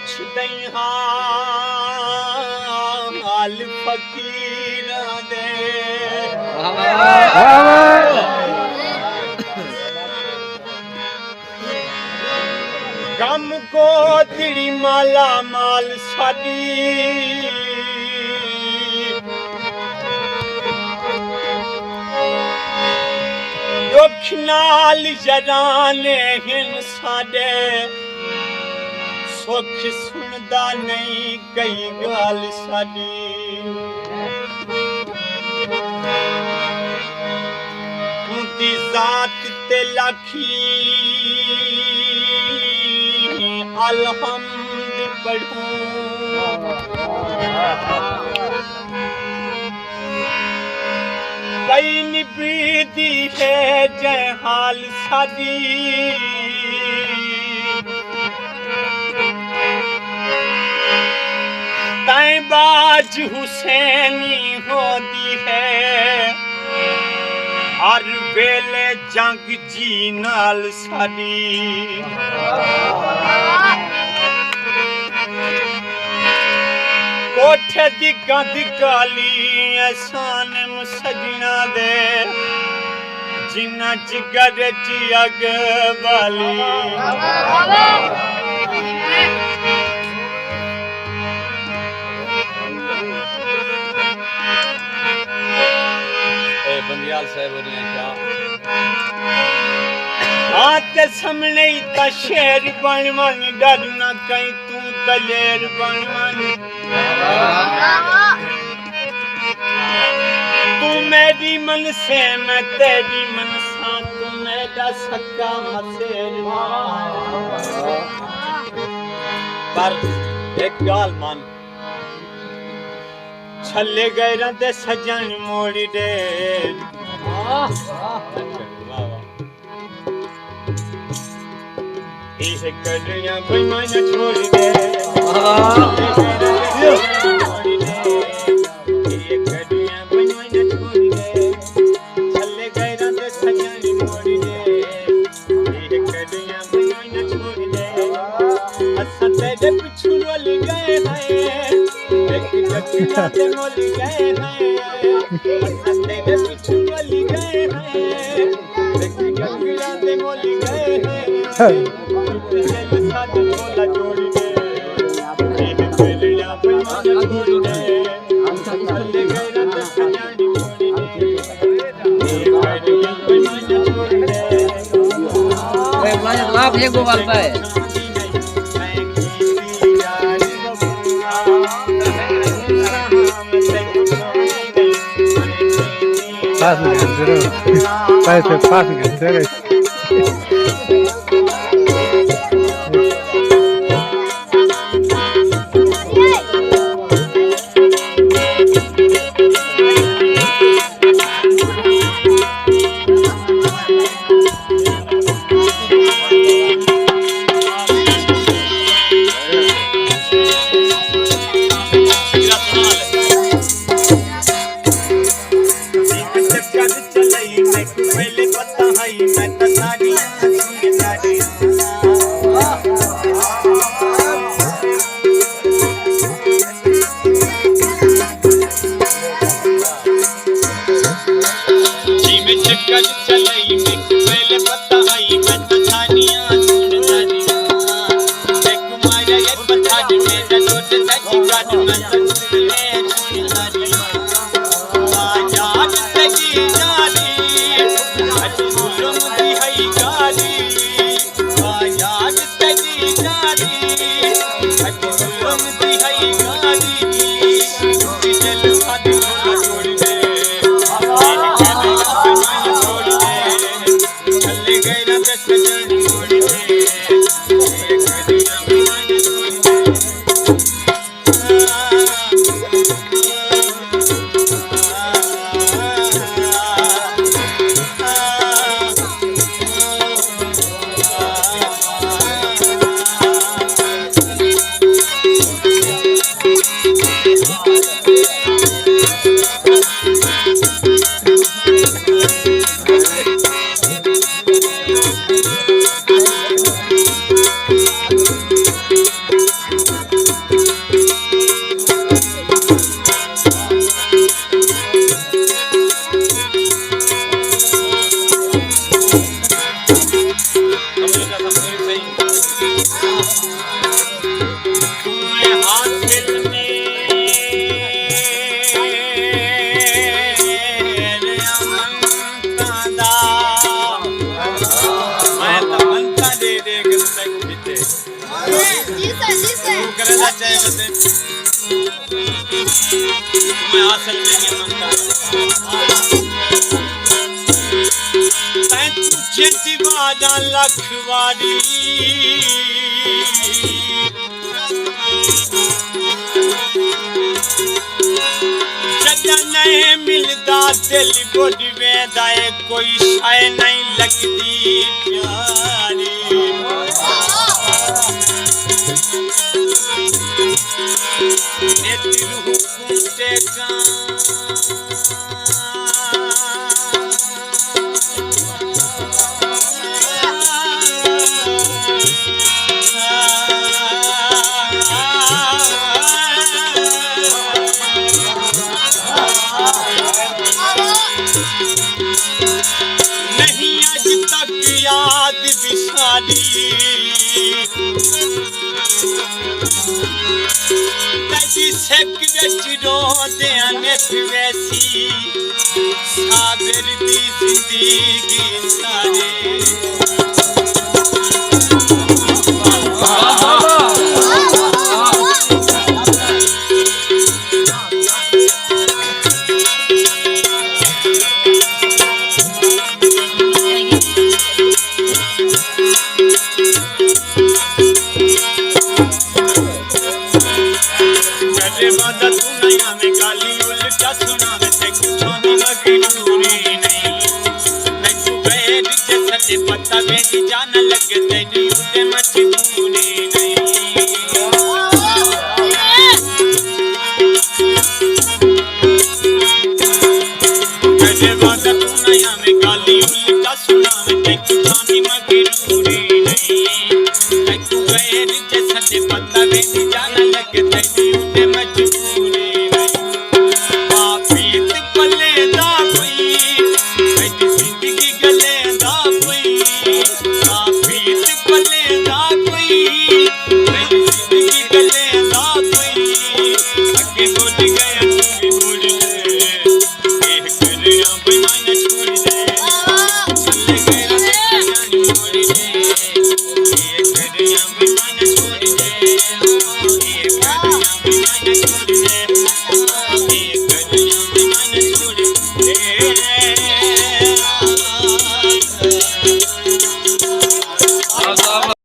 पुछ दई हाल फकीर दे गम को तिड़ी माला माल साडी दुख नाल जराने हिन साडे सुख सुनदा नहीं कई गाल साडी तुंदी जात ते लाखी अलहम्द पढ़ूं कई निबीदी है जय हाल सादी तैं बाज हुसैनी होती है हर वेले जंग जी नाल साडी कोठे दी गंद काली एहसान सजना दे जिन्ना जिगर च अग वाली बंदियाल साहब हो रहे हैं क्या आते सामने ता शेर बनवन डरना कहीं तू दलेर बनवन तू मेरी मन से मैं तेरी मन सा तू मेरा सक्का मसेर पर एक गाल मान छले गए रंदे सजन मोड़ी दे इसे कड़ियां बेईमान छोड़ दे ये कड़ियां बेईमान छोड़ दे छले गए रंदे सजन मोड़ी दे ये कड़ियां बेईमान छोड़ दे असा तेरे पिछू रोल गए हैं ते मोल गए हैं तेरे पिछू मोल गए हैं गगड़ा ते मोल गए हैं दिल साथ मोला जोड़ दे ये बेलिया बेईमान छोड़ दे चले गए रत सजानी मोड़ दे ये बेलिया बेईमान छोड़ दे ओए मैं लाभ है गोपाल भाई Pass me, pass me, पहले पता है मैं तो साड़ी करना चाहिए बसे मैं हासिल नहीं मानता मैं तुझे दीवाना लखवारी जद नहीं मिलता दिल गोदी वेंदा है कोई शाय नहीं लगती प्यारी नेत्र हुकुम ते नहीं आज तक याद बिसारी तजी सेक्रेट रोंदे अनेक वैसी सागर दी जिंदगी सारे बादा दुनिया में गाली उल्टा सुना मैं ते कुछोनी मगरूरी नहीं मैं तू बैठ के सच्चे पता बेटी जान लगे तेरी उते मजबूरी नहीं मेरे बादा दुनिया में गाली उल्टा सुना मैं ते कुछोनी मगरूरी नहीं मैं तू बैठ के सच्चे पता बेटी जान लगे तेरी उते